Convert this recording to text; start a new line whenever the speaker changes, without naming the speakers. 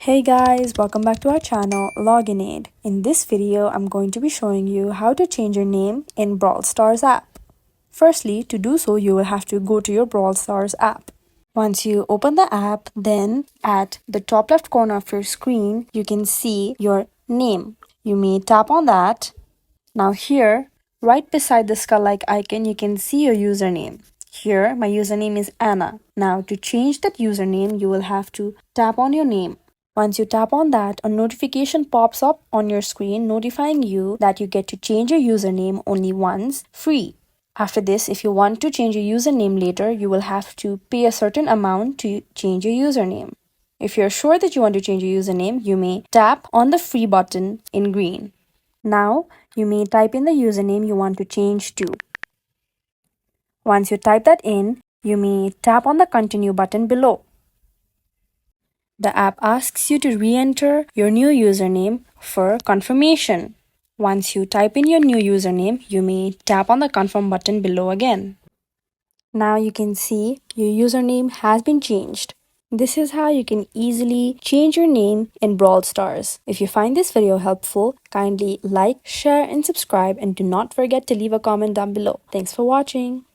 Hey guys, welcome back to our channel Loginaid. In this video, I'm going to be showing you how to change your name in Brawl Stars app. Firstly, to do so, you will have to go to your Brawl Stars app. Once you open the app, then at the top left corner of your screen, you can see your name. You may tap on that. Now here, right beside the skull-like icon, you can see your username. Here, my username is Anna. Now, to change that username, you will have to tap on your name. Once you tap on that, a notification pops up on your screen notifying you that you get to change your username only once, free. After this, if you want to change your username later, you will have to pay a certain amount to change your username. If you're sure that you want to change your username, you may tap on the free button in green. Now, you may type in the username you want to change to. Once you type that in, you may tap on the continue button below. The app asks you to re-enter your new username for confirmation. Once you type in your new username, you may tap on the confirm button below again. Now you can see your username has been changed. This is how you can easily change your name in Brawl Stars. If you find this video helpful, kindly like, share and subscribe, and do not forget to leave a comment down below. Thanks for watching.